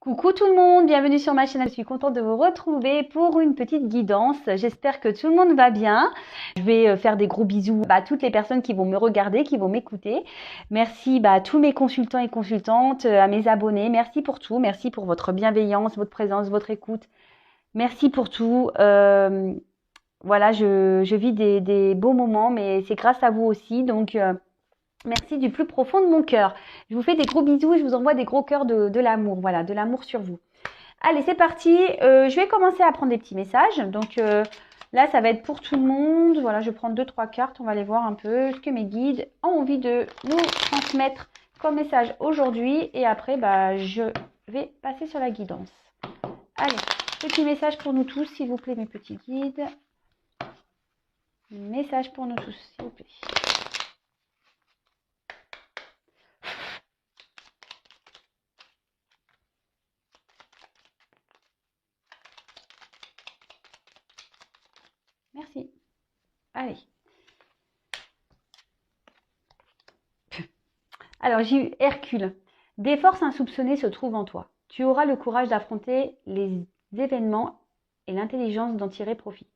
Coucou tout le monde, bienvenue sur ma chaîne. Je suis contente de vous retrouver pour une petite guidance. J'espère que tout le monde va bien. Je vais faire des gros bisous à toutes les personnes qui vont me regarder, qui vont m'écouter. Merci à tous mes consultants et consultantes, à mes abonnés. Merci pour tout. Merci pour votre bienveillance, votre présence, votre écoute. Merci pour tout. Voilà, je vis des beaux moments, mais c'est grâce à vous aussi. Donc, merci du plus profond de mon cœur. Je vous fais des gros bisous et je vous envoie des gros cœurs de l'amour. Voilà, de l'amour sur vous. Allez, c'est parti. Je vais commencer à prendre des petits messages. Donc là, ça va être pour tout le monde. Voilà, je prends 2-3 cartes. On va aller voir un peu ce que mes guides ont envie de nous transmettre comme message aujourd'hui. Et après, je vais passer sur la guidance. Allez, petit message pour nous tous, s'il vous plaît, mes petits guides. Message pour nous tous, s'il vous plaît. Merci. Allez. Alors, j'ai eu Hercule. Des forces insoupçonnées se trouvent en toi. Tu auras le courage d'affronter les événements et l'intelligence d'en tirer profit.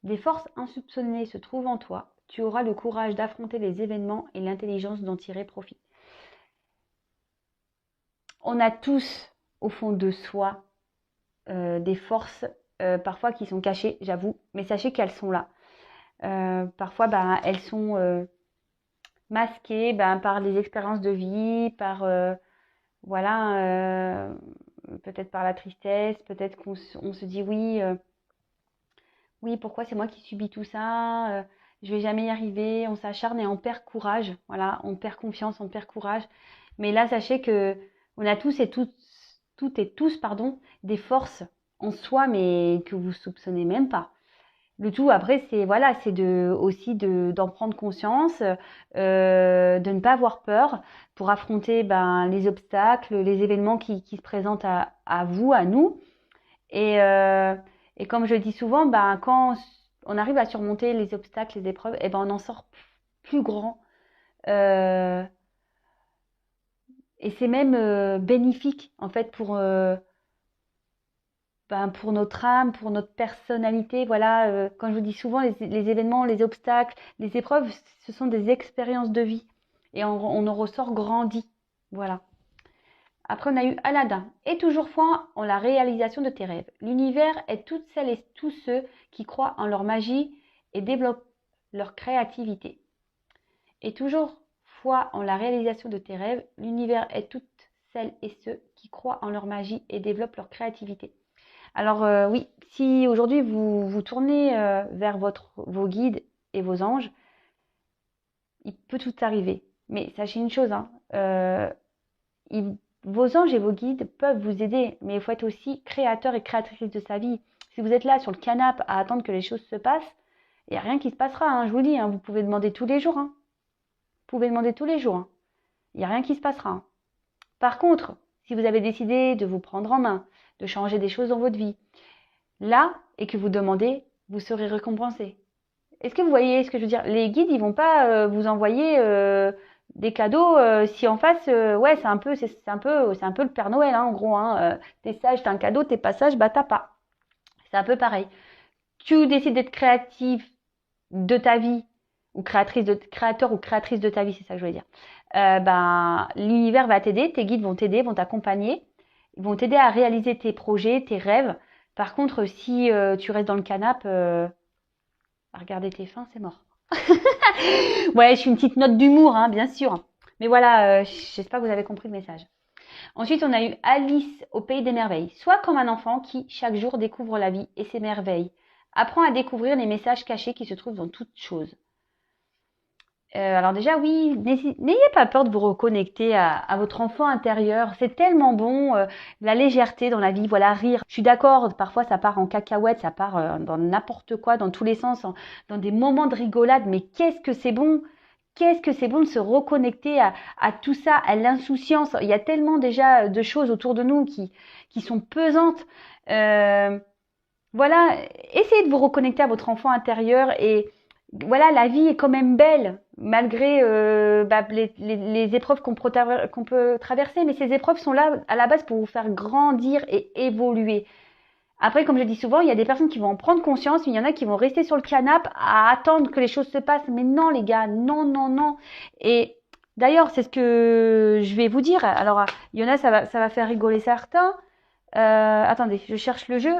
Des forces insoupçonnées se trouvent en toi. Tu auras le courage d'affronter les événements et l'intelligence d'en tirer profit. On a tous, au fond de soi, des forces parfois qui sont cachées, j'avoue, mais sachez qu'elles sont là. Parfois, elles sont masquées par les expériences de vie, par peut-être par la tristesse, peut-être qu'on se dit oui, pourquoi c'est moi qui subis tout ça, je vais jamais y arriver, on s'acharne et on perd courage, voilà, on perd confiance, on perd courage. Mais là, sachez que on a tous et toutes et tous, des forces en soi, mais que vous soupçonnez même pas. Le tout après, c'est aussi d'en prendre conscience, de ne pas avoir peur pour affronter les obstacles, les événements qui se présentent à vous, à nous. Et comme je le dis souvent, quand on arrive à surmonter les obstacles, les épreuves, on en sort plus grand. Et c'est même bénéfique en fait pour notre âme, pour notre personnalité. Voilà, quand je vous dis souvent, les événements, les obstacles, les épreuves, ce sont des expériences de vie. Et on en ressort grandi. Voilà. Après, on a eu Aladdin. Et toujours foi en la réalisation de tes rêves. L'univers est toutes celles et tous ceux qui croient en leur magie et développent leur créativité. Et toujours foi en la réalisation de tes rêves. L'univers est toutes celles et ceux qui croient en leur magie et développent leur créativité. Alors oui, si aujourd'hui vous vous tournez vers vos guides et vos anges, il peut tout arriver. Mais sachez une chose, vos anges et vos guides peuvent vous aider, mais il faut être aussi créateur et créatrice de sa vie. Si vous êtes là sur le canapé à attendre que les choses se passent, il n'y a rien qui se passera, je vous dis, vous pouvez demander tous les jours. Vous pouvez demander tous les jours. Il n'y a rien qui se passera. Par contre, si vous avez décidé de vous prendre en main, de changer des choses dans votre vie, là, et que vous demandez, vous serez récompensé. Est-ce que vous voyez ce que je veux dire? Les guides, ils vont pas vous envoyer des cadeaux si en face, c'est un peu le Père Noël, en gros. T'es sage, t'as un cadeau, t'es pas sage, t'as pas. C'est un peu pareil. Tu décides d'être créatif de ta vie, ou créateur ou créatrice de ta vie, c'est ça que je voulais dire. L'univers va t'aider, tes guides vont t'aider, vont t'accompagner, ils vont t'aider à réaliser tes projets, tes rêves. Par contre, si tu restes dans le canapé, à regarder tes fins, c'est mort. Ouais, je suis une petite note d'humour, bien sûr. Mais voilà, j'espère que vous avez compris le message. Ensuite, on a eu Alice au pays des merveilles. Sois comme un enfant qui, chaque jour, découvre la vie et ses merveilles. Apprends à découvrir les messages cachés qui se trouvent dans toute chose. Alors déjà, oui, n'ayez pas peur de vous reconnecter à votre enfant intérieur. C'est tellement bon, la légèreté dans la vie, voilà, rire. Je suis d'accord, parfois ça part en cacahuète, ça part dans n'importe quoi, dans tous les sens, dans des moments de rigolade. Mais qu'est-ce que c'est bon! Qu'est-ce que c'est bon de se reconnecter à tout ça, à l'insouciance. Il y a tellement déjà de choses autour de nous qui sont pesantes. Voilà, essayez de vous reconnecter à votre enfant intérieur et voilà, la vie est quand même belle. malgré les épreuves qu'on peut traverser. Mais ces épreuves sont là à la base pour vous faire grandir et évoluer. Après, comme je dis souvent, il y a des personnes qui vont en prendre conscience, mais il y en a qui vont rester sur le canapé à attendre que les choses se passent. Mais non, les gars, non, non, non. Et d'ailleurs, c'est ce que je vais vous dire. Alors, il y en a, ça va faire rigoler certains. Attendez, je cherche le jeu.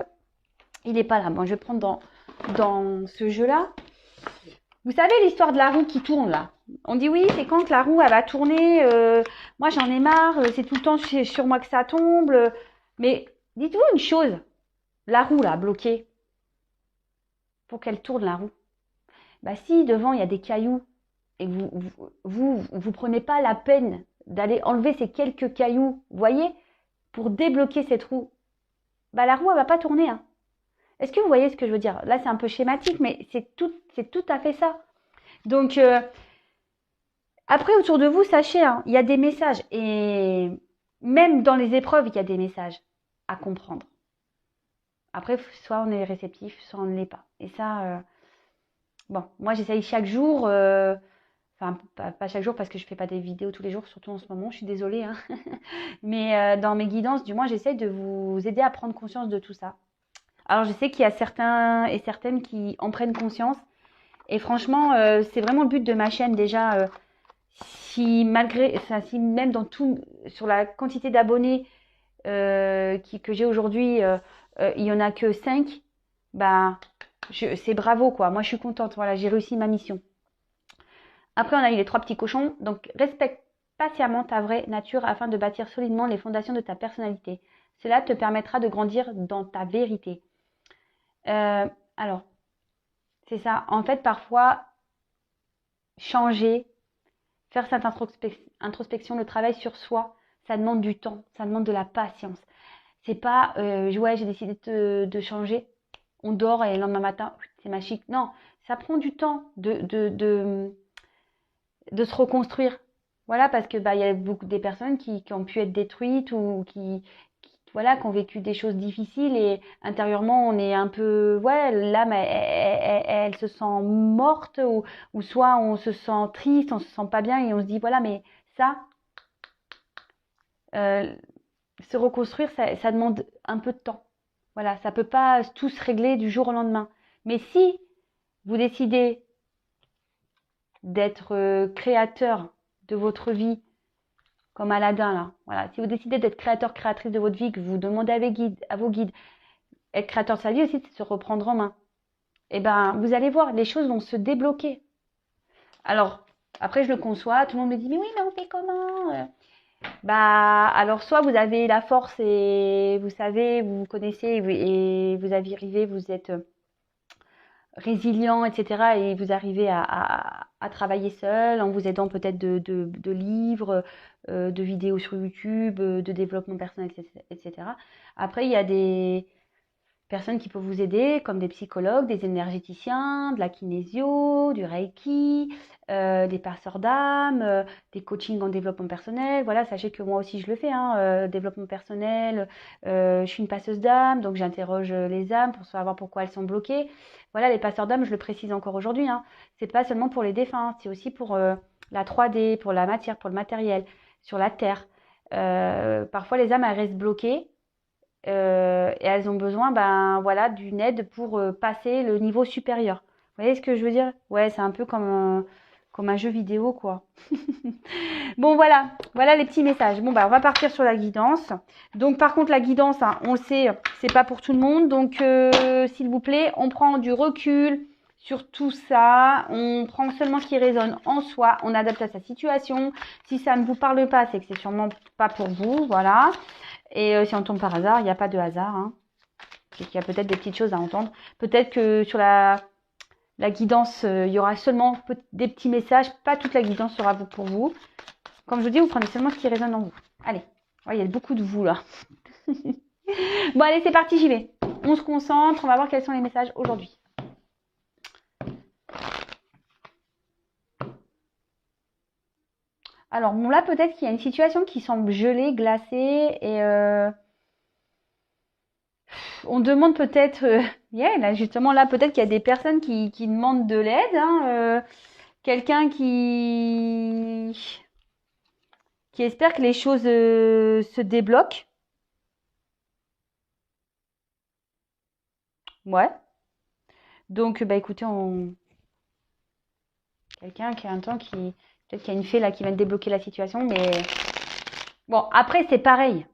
Il n'est pas là. Bon, je vais prendre dans ce jeu-là. Vous savez l'histoire de la roue qui tourne là? On dit oui, c'est quand la roue elle va tourner. Moi, j'en ai marre. C'est tout le temps sur moi que ça tombe. Mais dites-vous une chose. La roue là, bloquée, pour qu'elle tourne la roue. Bah si devant il y a des cailloux et que vous prenez pas la peine d'aller enlever ces quelques cailloux, voyez, pour débloquer cette roue, bah la roue elle va pas tourner. Hein. Est-ce que vous voyez ce que je veux dire? Là c'est un peu schématique, mais c'est tout à fait ça. Donc après autour de vous, sachez, hein, il y a des messages et même dans les épreuves il y a des messages à comprendre. Après, soit on est réceptif, soit on ne l'est pas. Et ça, bon, moi j'essaye chaque jour, enfin pas chaque jour parce que je fais pas des vidéos tous les jours, surtout en ce moment, je suis désolée. Hein. Mais dans mes guidances, du moins, j'essaye de vous aider à prendre conscience de tout ça. Alors je sais qu'il y a certains et certaines qui en prennent conscience. Et franchement, c'est vraiment le but de ma chaîne déjà. Si même sur la quantité d'abonnés que j'ai aujourd'hui, il y en a que 5, bah c'est bravo quoi. Moi je suis contente, voilà, j'ai réussi ma mission. Après on a eu les 3 petits cochons, donc respecte patiemment ta vraie nature afin de bâtir solidement les fondations de ta personnalité. Cela te permettra de grandir dans ta vérité. Alors, c'est ça. En fait, parfois, changer, faire cette introspection, le travail sur soi, ça demande du temps, ça demande de la patience. C'est pas, ouais, j'ai décidé de changer, on dort et le lendemain matin, c'est magique. Non, ça prend du temps de se reconstruire. Voilà, parce que bah il y a beaucoup des personnes qui ont pu être détruites ou voilà, qui ont vécu des choses difficiles et intérieurement on est un peu, ouais, l'âme elle se sent morte ou soit on se sent triste, on se sent pas bien et on se dit voilà, mais ça, se reconstruire, ça demande un peu de temps. Voilà, ça peut pas tout se régler du jour au lendemain. Mais si vous décidez d'être créateur de votre vie, comme Aladdin là, voilà, si vous décidez d'être créateur, créatrice de votre vie, que vous demandez à vos guides, être créateur de sa vie aussi, c'est de se reprendre en main. Et ben, vous allez voir, les choses vont se débloquer. Alors, après, je le conçois, tout le monde me dit, mais oui, mais on fait comment? Bah, alors soit vous avez la force et vous savez, vous connaissez et vous arrivez, vous êtes résilient, etc. Et vous arrivez à travailler seul en vous aidant peut-être de livres, de vidéos sur YouTube, de développement personnel, etc. Après, il y a des personnes qui peuvent vous aider, comme des psychologues, des énergéticiens, de la kinésio, du reiki, des passeurs d'âme, des coachings en développement personnel. Voilà, sachez que moi aussi je le fais, hein, développement personnel. Je suis une passeuse d'âme, donc j'interroge les âmes pour savoir pourquoi elles sont bloquées. Voilà, les passeurs d'âme, je le précise encore aujourd'hui, hein, c'est pas seulement pour les défunts, c'est aussi pour la 3D, pour la matière, pour le matériel, sur la terre. Parfois les âmes elles restent bloquées. Et elles ont besoin voilà, d'une aide pour passer le niveau supérieur. Vous voyez ce que je veux dire? Ouais, c'est un peu comme un jeu vidéo, quoi. Bon, voilà les petits messages. Bon, on va partir sur la guidance. Donc, par contre, la guidance, hein, on le sait, c'est pas pour tout le monde. Donc, s'il vous plaît, on prend du recul sur tout ça. On prend seulement ce qui résonne en soi. On adapte à sa situation. Si ça ne vous parle pas, c'est que c'est sûrement pas pour vous. Voilà. Et si on tombe par hasard, il n'y a pas de hasard. Hein. C'est qu'il y a peut-être des petites choses à entendre. Peut-être que sur la guidance, il y aura seulement des petits messages. Pas toute la guidance sera pour vous. Comme je vous dis, vous prenez seulement ce qui résonne en vous. Allez, il y a beaucoup de vous là. Bon, allez, c'est parti, j'y vais. On se concentre, on va voir quels sont les messages aujourd'hui. Alors, bon, là, peut-être qu'il y a une situation qui semble gelée, glacée et on demande peut-être, là, justement, là, peut-être qu'il y a des personnes qui demandent de l'aide, hein, Quelqu'un qui espère que les choses se débloquent. Ouais. Donc, bah écoutez, quelqu'un qui a un temps qui. Peut-être qu'il y a une fée là qui vient de débloquer la situation, mais. Bon, après, c'est pareil.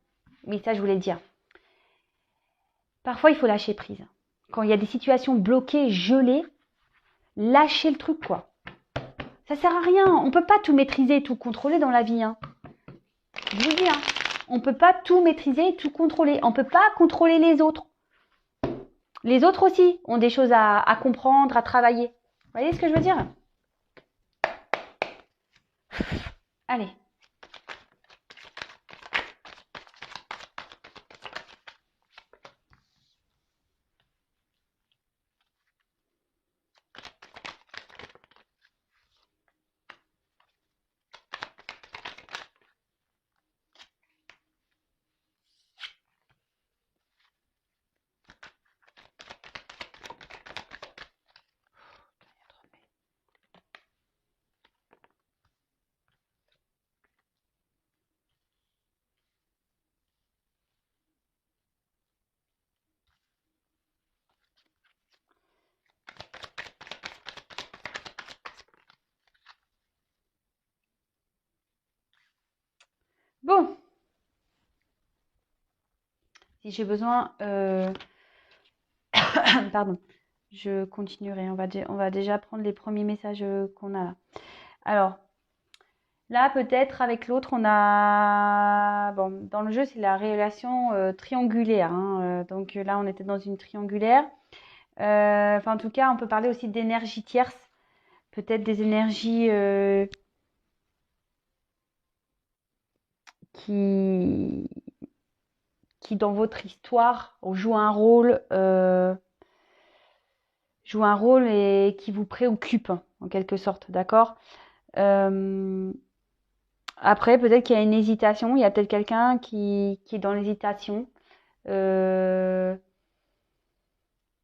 Oui, ça, je voulais le dire. Parfois, il faut lâcher prise. Quand il y a des situations bloquées, gelées, lâchez le truc, quoi. Ça sert à rien. On peut pas tout maîtriser, tout contrôler dans la vie, hein. Je vous le dis, hein. On peut pas tout maîtriser, tout contrôler. On peut pas contrôler les autres. Les autres aussi ont des choses à comprendre, à travailler. Vous voyez ce que je veux dire? Allez. Bon. Si j'ai besoin, pardon, je continuerai. On va déjà prendre les premiers messages qu'on a là. Alors, là, peut-être avec l'autre, on a. Bon, dans le jeu, c'est la relation triangulaire, hein. Donc là, on était dans une triangulaire. Enfin, en tout cas, on peut parler aussi d'énergie tierce. Peut-être des énergies qui, dans votre histoire, jouent un rôle et qui vous préoccupent, en quelque sorte, d'accord? Après, peut-être qu'il y a une hésitation. Il y a peut-être quelqu'un qui est dans l'hésitation, euh,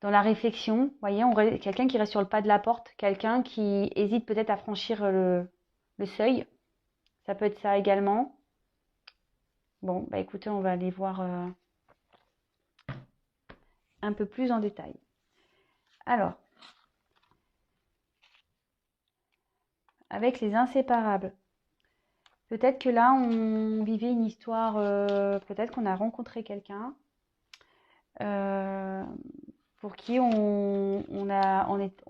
dans la réflexion. Vous voyez, quelqu'un qui reste sur le pas de la porte, quelqu'un qui hésite peut-être à franchir le seuil. Ça peut être ça également. Bon, bah écoutez, on va aller voir un peu plus en détail. Alors, avec les inséparables. Peut-être que là, on vivait une histoire, peut-être qu'on a rencontré quelqu'un pour qui on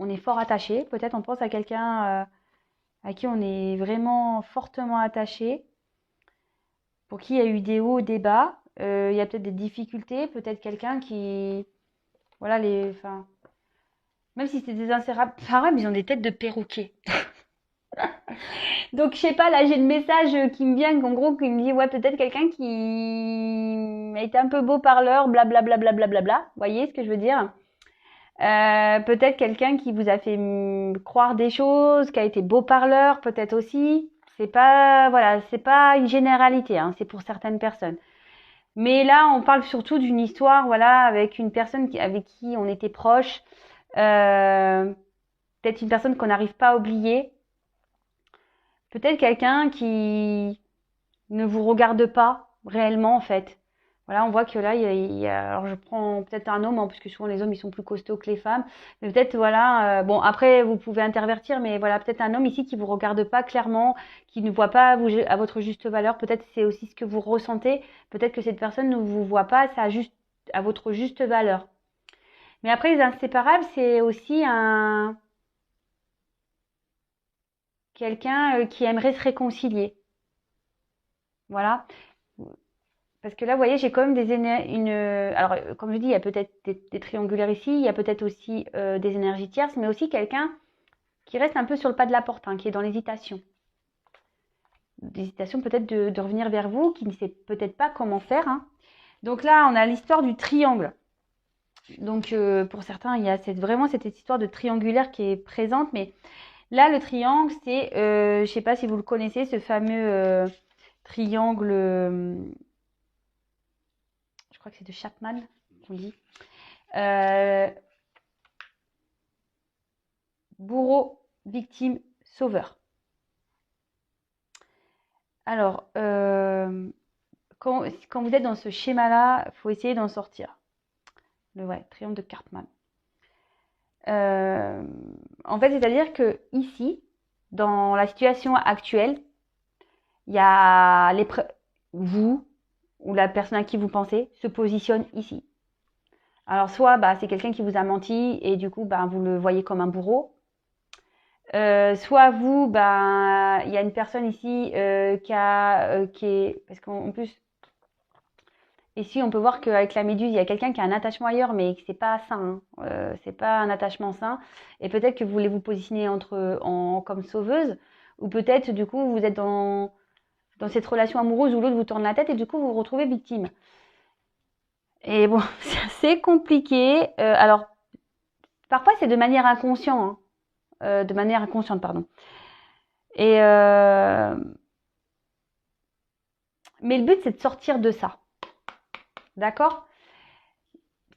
est fort attaché. Peut-être on pense à quelqu'un à qui on est vraiment fortement attaché, pour qui il y a eu des hauts, des bas. Il y a peut-être des difficultés, peut-être quelqu'un qui... Voilà, enfin, même si c'est des inséparables, ils ont des têtes de perroquets. Donc, je sais pas, là, j'ai le message qui me vient, en gros, qui me dit, ouais, peut-être quelqu'un qui a été un peu beau parleur, blablabla, blablabla. Vous voyez ce que je veux dire? Peut-être quelqu'un qui vous a fait croire des choses, qui a été beau parleur, peut-être aussi. C'est pas, voilà, c'est pas une généralité, hein, c'est pour certaines personnes. Mais là, on parle surtout d'une histoire, voilà, avec une personne avec qui on était proche, peut-être une personne qu'on n'arrive pas à oublier, peut-être quelqu'un qui ne vous regarde pas réellement en fait. Voilà, on voit que là, alors je prends peut-être un homme, hein, parce que souvent les hommes ils sont plus costauds que les femmes, mais peut-être voilà, bon après vous pouvez intervertir, mais voilà peut-être un homme ici qui vous regarde pas clairement, qui ne voit pas à votre juste valeur. Peut-être c'est aussi ce que vous ressentez. Peut-être que cette personne ne vous voit pas à votre juste valeur. Mais après les inséparables, c'est aussi un quelqu'un qui aimerait se réconcilier. Voilà. Parce que là, vous voyez, j'ai quand même alors, comme je dis, il y a peut-être des triangulaires ici, il y a peut-être aussi des énergies tierces, mais aussi quelqu'un qui reste un peu sur le pas de la porte, hein, qui est dans l'hésitation. L'hésitation peut-être de revenir vers vous, qui ne sait peut-être pas comment faire, hein. Donc là, on a l'histoire du triangle. Donc pour certains, il y a vraiment cette histoire de triangulaire qui est présente, mais là, le triangle, c'est, je ne sais pas si vous le connaissez, ce fameux triangle, je crois que c'est de Chapman qu'on dit. Bourreau, victime, sauveur. Alors, quand vous êtes dans ce schéma-là, il faut essayer d'en sortir. Ouais, triomphe de Cartman. En fait, c'est-à-dire que ici, dans la situation actuelle, il y a vous ou la personne à qui vous pensez se positionne ici. Alors soit c'est quelqu'un qui vous a menti et du coup vous le voyez comme un bourreau. Soit vous, il y a une personne ici qui est, parce qu'en plus ici on peut voir qu'avec la méduse il y a quelqu'un qui a un attachement ailleurs mais que c'est pas sain, c'est pas un attachement sain et peut-être que vous voulez vous positionner comme sauveuse ou peut-être du coup vous êtes dans cette relation amoureuse où l'autre vous tourne la tête et du coup vous vous retrouvez victime. Et bon, c'est assez compliqué. Alors, parfois c'est de manière inconsciente, pardon. Et mais le but c'est de sortir de ça, d'accord?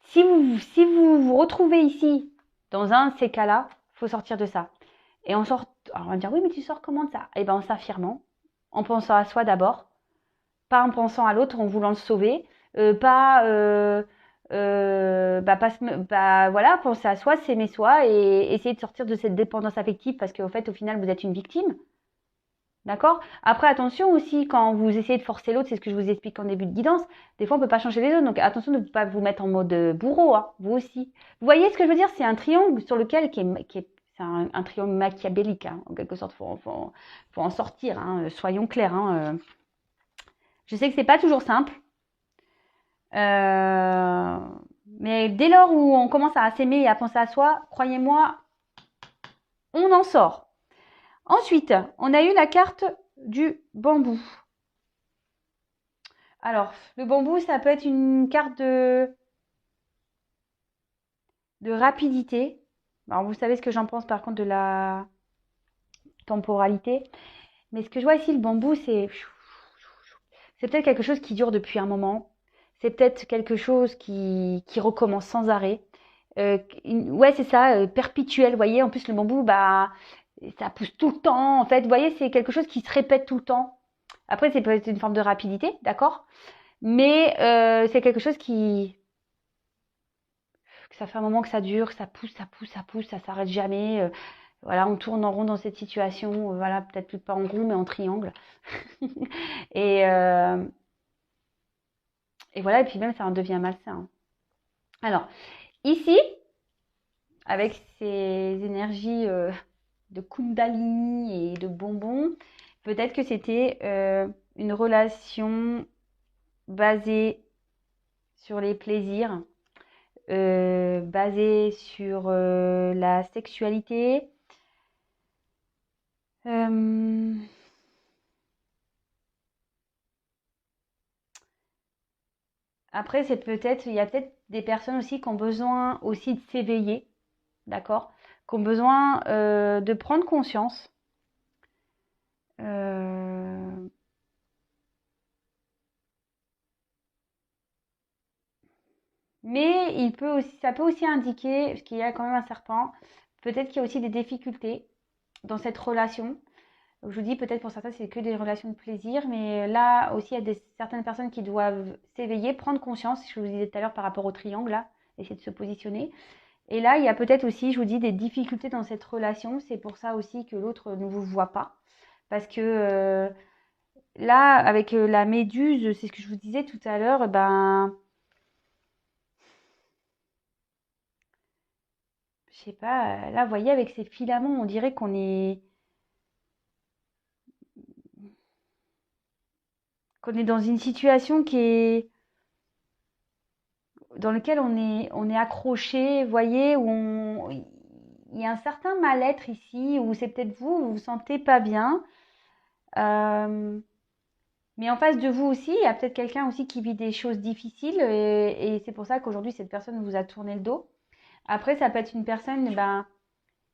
Si vous vous retrouvez ici dans un de ces cas-là, faut sortir de ça. Et on sort. Alors on va dire oui, mais tu sors comment de ça? Eh ben en s'affirmant, en pensant à soi d'abord, pas en pensant à l'autre, en voulant le sauver, voilà, penser à soi, s'aimer soi et essayer de sortir de cette dépendance affective parce qu'au fait, au final, vous êtes une victime. D'accord? Après, attention aussi, quand vous essayez de forcer l'autre, c'est ce que je vous explique en début de guidance, des fois, on ne peut pas changer les autres. Donc, attention de ne pas vous mettre en mode bourreau, hein, vous aussi. Vous voyez ce que je veux dire? C'est un triangle sur lequel, c'est un triangle machiavélique, hein, en quelque sorte. Faut en sortir, hein, soyons clairs. Hein. Je sais que c'est pas toujours simple. Mais dès lors où on commence à s'aimer et à penser à soi, croyez-moi, on en sort. Ensuite, on a eu la carte du bambou. Alors, le bambou, ça peut être une carte de rapidité. Alors, vous savez ce que j'en pense par contre de la temporalité. Mais ce que je vois ici, le bambou, c'est peut-être quelque chose qui dure depuis un moment. C'est peut-être quelque chose qui recommence sans arrêt. Ouais, c'est ça, perpétuel. Vous voyez, en plus, le bambou, ça pousse tout le temps. En fait, vous voyez, c'est quelque chose qui se répète tout le temps. Après, c'est peut-être une forme de rapidité, d'accord? Mais c'est quelque chose que ça fait un moment que ça dure, ça pousse, ça s'arrête jamais. Voilà, on tourne en rond dans cette situation. Voilà, peut-être pas en rond, mais en triangle. et, et voilà, et puis même, ça en devient malsain. Alors, ici, avec ces énergies de Kundalini et de bonbons, peut-être que c'était une relation basée sur les plaisirs, basée sur la sexualité. Après, il y a peut-être des personnes aussi qui ont besoin aussi de s'éveiller, d'accord? Qui ont besoin de prendre conscience. Mais ça peut aussi indiquer, parce qu'il y a quand même un serpent, peut-être qu'il y a aussi des difficultés dans cette relation. Je vous dis, peut-être pour certains, c'est que des relations de plaisir, mais là aussi, il y a certaines personnes qui doivent s'éveiller, prendre conscience, je vous disais tout à l'heure par rapport au triangle, là, essayer de se positionner. Et là, il y a peut-être aussi, je vous dis, des difficultés dans cette relation. C'est pour ça aussi que l'autre ne vous voit pas. Parce que là, avec la méduse, c'est ce que je vous disais tout à l'heure, je sais pas, là, vous voyez, avec ces filaments, on dirait qu'on est dans une situation dans laquelle on est accroché, vous voyez, il y a un certain mal-être ici, où c'est peut-être vous vous sentez pas bien. Mais en face de vous aussi, il y a peut-être quelqu'un aussi qui vit des choses difficiles et c'est pour ça qu'aujourd'hui, cette personne vous a tourné le dos. Après, ça peut être une personne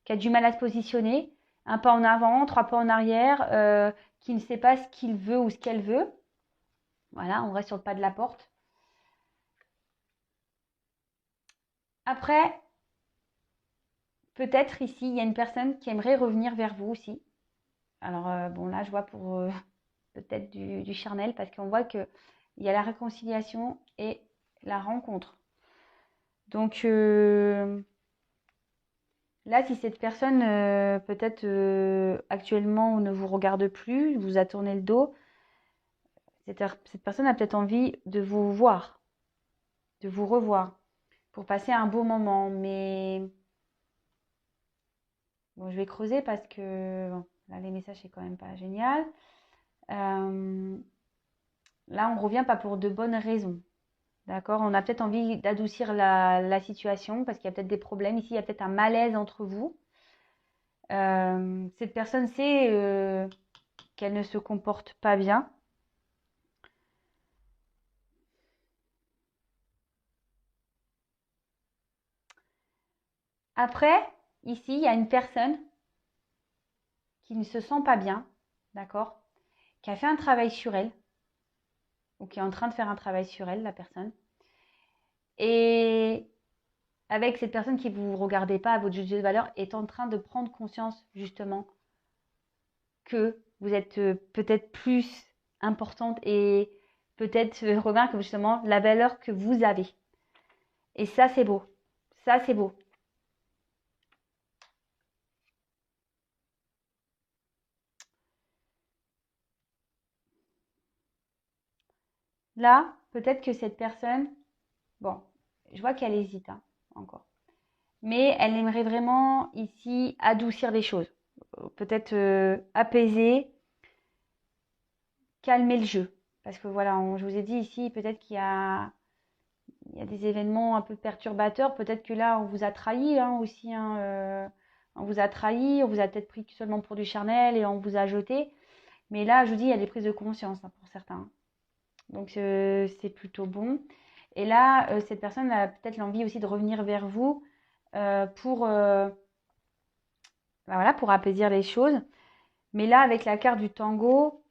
qui a du mal à se positionner, un pas en avant, trois pas en arrière, qui ne sait pas ce qu'il veut ou ce qu'elle veut. Voilà, on reste sur le pas de la porte. Après, peut-être ici, il y a une personne qui aimerait revenir vers vous aussi, Alors, bon, là, je vois pour peut-être du charnel, parce qu'on voit qu'il y a la réconciliation et la rencontre. Donc, là, si cette personne, peut-être actuellement, ne vous regarde plus, vous a tourné le dos, cette personne a peut-être envie de vous voir, de vous revoir, pour passer un beau moment. Mais bon, je vais creuser parce que bon, là, les messages, c'est quand même pas génial. Euh, Là, on revient pas pour de bonnes raisons. D'accord? On a peut-être envie d'adoucir la situation parce qu'il y a peut-être des problèmes. Ici, il y a peut-être un malaise entre vous. Cette personne sait qu'elle ne se comporte pas bien. Après, ici, il y a une personne qui ne se sent pas bien, d'accord? Qui a fait un travail sur elle, ou qui est en train de faire un travail sur elle, la personne. Et avec cette personne qui ne vous regardez pas à votre juste valeur, est en train de prendre conscience, justement, que vous êtes peut-être plus importante et peut-être remarque justement la valeur que vous avez. Et ça, c'est beau. Ça, c'est beau. Là, peut-être que cette personne, bon, je vois qu'elle hésite hein, encore. Mais elle aimerait vraiment ici adoucir les choses. Peut-être apaiser, calmer le jeu. Parce que voilà, je vous ai dit ici, peut-être il y a des événements un peu perturbateurs. Peut-être que là, on vous a trahi hein, aussi. Hein, on vous a trahi, on vous a peut-être pris seulement pour du charnel et on vous a jeté. Mais là, je vous dis, il y a des prises de conscience hein, pour certains. Donc, c'est plutôt bon. Et là, cette personne a peut-être l'envie aussi de revenir vers vous pour, bah voilà, pour apaiser les choses. Mais là, avec la carte du tango,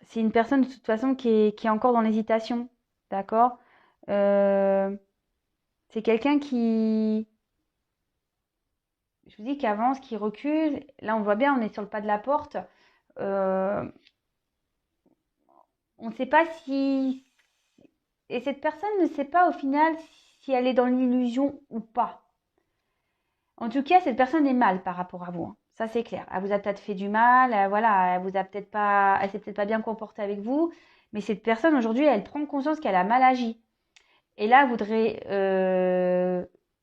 c'est une personne de toute façon qui est encore dans l'hésitation. D'accord? C'est quelqu'un qui, je vous dis, qui avance, qui recule. Là, on voit bien, on est sur le pas de la porte. Euh, on ne sait pas si... Et cette personne ne sait pas au final si elle est dans l'illusion ou pas. En tout cas, cette personne est mal par rapport à vous. Hein. Ça, c'est clair. Elle vous a peut-être fait du mal. Voilà, elle vous a peut-être pas, elle s'est peut-être pas bien comportée avec vous. Mais cette personne, aujourd'hui, elle prend conscience qu'elle a mal agi. Et là, elle voudrait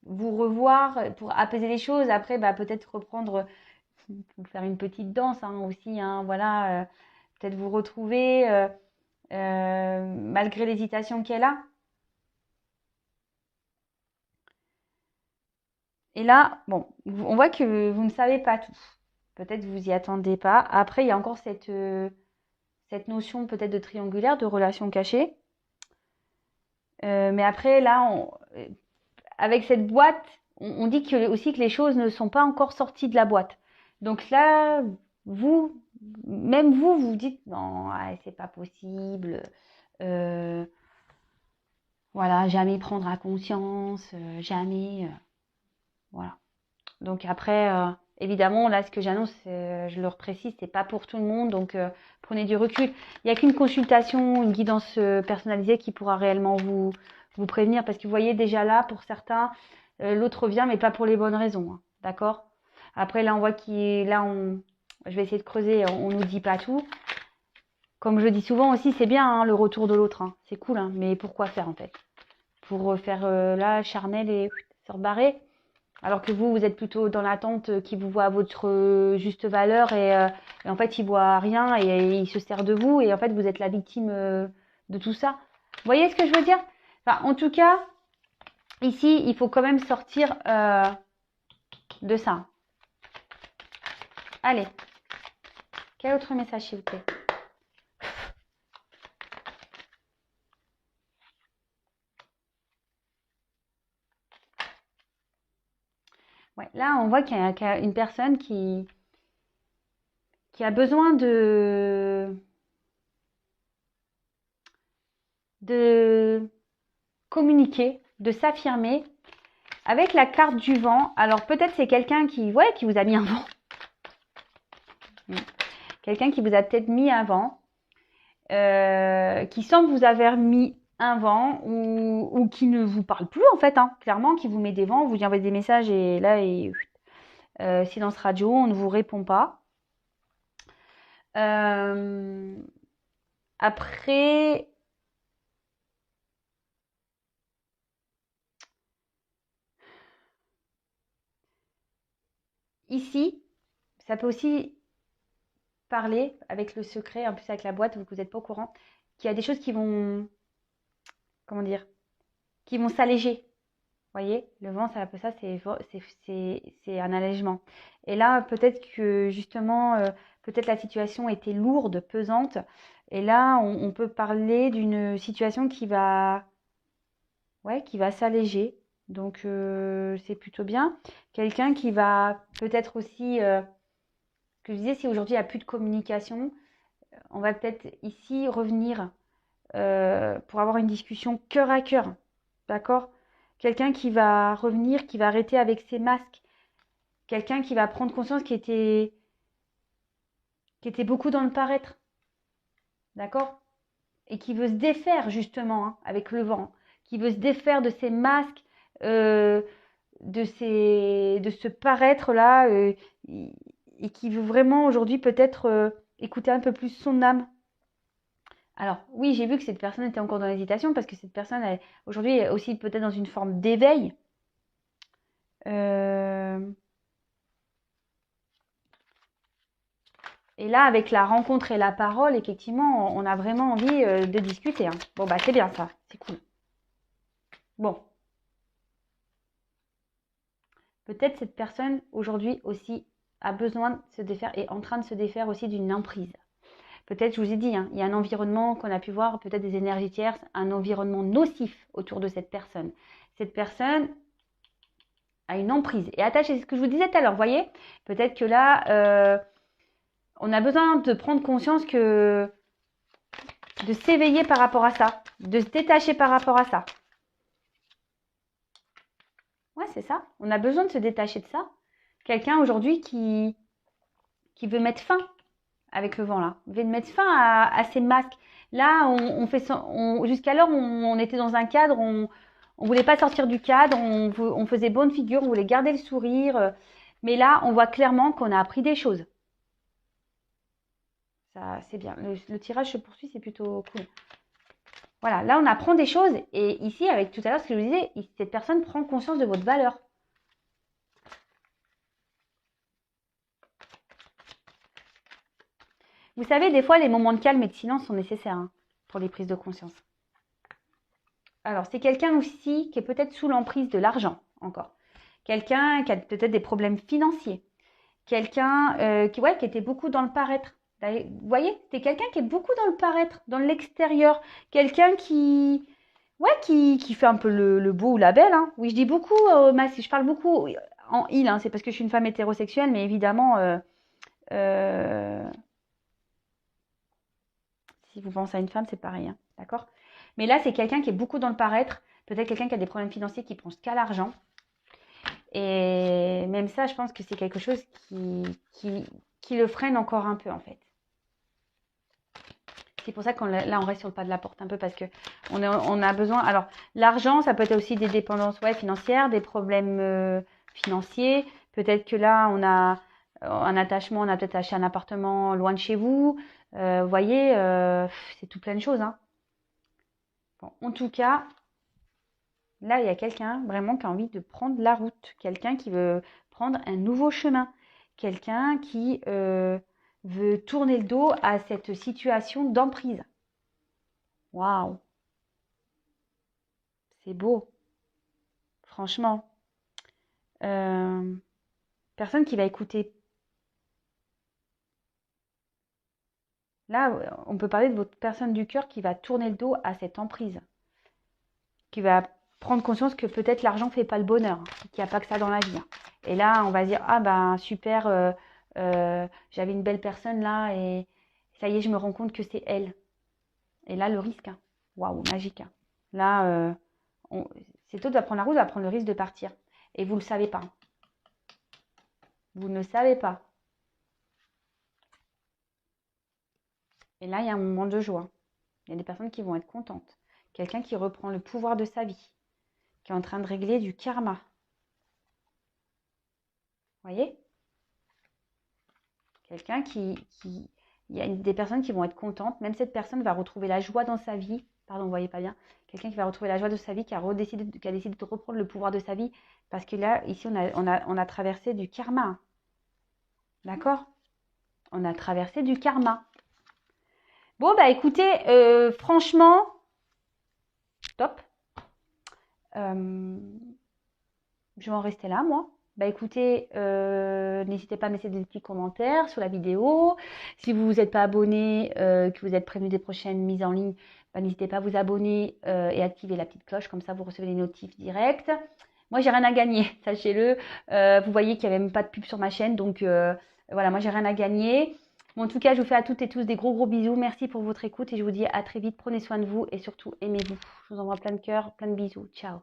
vous revoir pour apaiser les choses. Après, bah, peut-être reprendre, faire une petite danse hein, aussi. Hein, voilà, peut-être vous retrouver malgré l'hésitation qu'elle a. Et là, bon, on voit que vous ne savez pas tout. Peut-être vous y attendez pas. Après, il y a encore cette notion peut-être de triangulaire, de relation cachée. Mais après, là, avec cette boîte, on dit aussi que les choses ne sont pas encore sorties de la boîte. Donc là, vous, même vous, vous dites non, c'est pas possible. Euh, voilà, jamais prendre à conscience, jamais. Voilà. Donc après, évidemment, là, ce que j'annonce, je le reprécise, c'est pas pour tout le monde. Donc prenez du recul. Il n'y a qu'une consultation, une guidance personnalisée qui pourra réellement vous prévenir. Parce que vous voyez déjà là, pour certains, l'autre vient, mais pas pour les bonnes raisons. Hein. D'accord? Après, là, on voit je vais essayer de creuser, on nous dit pas tout. Comme je dis souvent aussi, c'est bien hein, le retour de l'autre. Hein. C'est cool, hein, mais pourquoi faire en fait? Pour faire là, charnel et se rebarrer. Alors que vous êtes plutôt dans l'attente qui vous voit à votre juste valeur et en fait, il voit rien et il se sert de vous et en fait, vous êtes la victime de tout ça. Vous voyez ce que je veux dire? Enfin, en tout cas, ici, il faut quand même sortir de ça. Allez. Quel autre message, s'il vous plaît? Ouais, là, on voit qu'il y a une personne qui a besoin de communiquer, de s'affirmer avec la carte du vent. Alors peut-être c'est quelqu'un qui vous a mis un vent. Quelqu'un qui vous a peut-être mis un vent, qui semble vous avoir mis un vent ou qui ne vous parle plus en fait, hein, clairement, qui vous met des vents, vous lui envoyez des messages et là, silence radio, on ne vous répond pas. Après, ici, ça peut aussi parler avec le secret, en plus avec la boîte, vous n'êtes pas au courant, qu'il y a des choses qui vont, comment dire, qui vont s'alléger. Vous voyez, le vent, c'est un peu ça, c'est un allègement. Et là, peut-être que justement, peut-être la situation était lourde, pesante. Et là, on peut parler d'une situation qui va s'alléger. Donc, c'est plutôt bien. Quelqu'un qui va peut-être aussi, ce que je disais, si aujourd'hui il n'y a plus de communication, on va peut-être ici revenir pour avoir une discussion cœur à cœur. D'accord? Quelqu'un qui va revenir, qui va arrêter avec ses masques. Quelqu'un qui va prendre conscience qui était beaucoup dans le paraître. D'accord? Et qui veut se défaire justement avec le vent. Qui veut se défaire de ses masques, de ce paraître-là. Et qui veut vraiment aujourd'hui peut-être écouter un peu plus son âme. Alors oui, j'ai vu que cette personne était encore dans l'hésitation parce que cette personne aujourd'hui est aussi peut-être dans une forme d'éveil. Et là, avec la rencontre et la parole, effectivement, on a vraiment envie de discuter, hein. Bon, bah c'est bien ça, c'est cool. Bon, peut-être cette personne aujourd'hui aussi a besoin de se défaire, est en train de se défaire aussi d'une emprise. Peut-être, je vous ai dit, hein, il y a un environnement qu'on a pu voir, peut-être des énergies tierces, un environnement nocif autour de cette personne. Cette personne a une emprise. Et attachez, c'est ce que je vous disais tout à l'heure, vous voyez? Peut-être que là, on a besoin de prendre conscience de s'éveiller par rapport à ça, de se détacher par rapport à ça. Ouais, c'est ça. On a besoin de se détacher de ça. Quelqu'un aujourd'hui qui veut mettre fin avec le vent là, veut mettre fin à ces masques. Là, jusqu'alors, on était dans un cadre, on voulait pas sortir du cadre, on faisait bonne figure, on voulait garder le sourire. Mais là, on voit clairement qu'on a appris des choses. Ça, c'est bien. Le tirage se poursuit, c'est plutôt cool. Voilà, là, on apprend des choses. Et ici, avec tout à l'heure, ce que je vous disais, cette personne prend conscience de votre valeur. Vous savez, des fois, les moments de calme et de silence sont nécessaires hein, pour les prises de conscience. Alors, c'est quelqu'un aussi qui est peut-être sous l'emprise de l'argent, encore. Quelqu'un qui a peut-être des problèmes financiers. Quelqu'un qui était beaucoup dans le paraître. Vous voyez, c'est quelqu'un qui est beaucoup dans le paraître, dans l'extérieur. Quelqu'un qui fait un peu le beau ou la belle. Hein. Oui, je dis beaucoup, je parle beaucoup en il, hein, c'est parce que je suis une femme hétérosexuelle, mais évidemment, si vous pensez à une femme, c'est pareil, hein, d'accord? Mais là, c'est quelqu'un qui est beaucoup dans le paraître, peut-être quelqu'un qui a des problèmes financiers, qui pense qu'à l'argent. Et même ça, je pense que c'est quelque chose qui le freine encore un peu, en fait. C'est pour ça là, on reste sur le pas de la porte un peu parce que on a besoin. Alors, l'argent, ça peut être aussi des dépendances financières, des problèmes financiers. Peut-être que là, on a un attachement, on a peut-être acheté un appartement loin de chez vous. Vous voyez, c'est tout plein de choses. Hein. Bon, en tout cas, là, il y a quelqu'un vraiment qui a envie de prendre la route. Quelqu'un qui veut prendre un nouveau chemin. Quelqu'un qui veut tourner le dos à cette situation d'emprise. Waouh, c'est beau. Franchement. Personne qui va écouter. Là, on peut parler de votre personne du cœur qui va tourner le dos à cette emprise. Qui va prendre conscience que peut-être l'argent ne fait pas le bonheur. Hein, qu'il n'y a pas que ça dans la vie. Hein. Et là, on va se dire, ah ben super, j'avais une belle personne là et ça y est, je me rends compte que c'est elle. Et là, le risque, hein. Waouh, magique. Hein. Là, c'est tôt de prendre la route, de prendre le risque de partir. Et vous ne le savez pas. Vous ne le savez pas. Et là, il y a un moment de joie. Il y a des personnes qui vont être contentes. Quelqu'un qui reprend le pouvoir de sa vie, qui est en train de régler du karma. Vous voyez? Quelqu'un qui... Il y a des personnes qui vont être contentes. Même cette personne va retrouver la joie dans sa vie. Pardon, vous ne voyez pas bien. Quelqu'un qui va retrouver la joie de sa vie, qui a décidé de reprendre le pouvoir de sa vie. Parce que là, ici, on a traversé du karma. D'accord? On a traversé du karma. Bon, bah écoutez, franchement, top. Je vais en rester là, moi. Bah écoutez, n'hésitez pas à mettre des petits commentaires sous la vidéo. Si vous n'êtes pas abonné, que vous êtes prévenu des prochaines mises en ligne, bah, n'hésitez pas à vous abonner et activer la petite cloche. Comme ça, vous recevez les notifs directs. Moi, j'ai rien à gagner, sachez-le. Vous voyez qu'il n'y avait même pas de pub sur ma chaîne. Donc, voilà, moi, j'ai rien à gagner. Bon, en tout cas, je vous fais à toutes et tous des gros bisous. Merci pour votre écoute et je vous dis à très vite. Prenez soin de vous et surtout, aimez-vous. Je vous envoie plein de cœurs, plein de bisous. Ciao.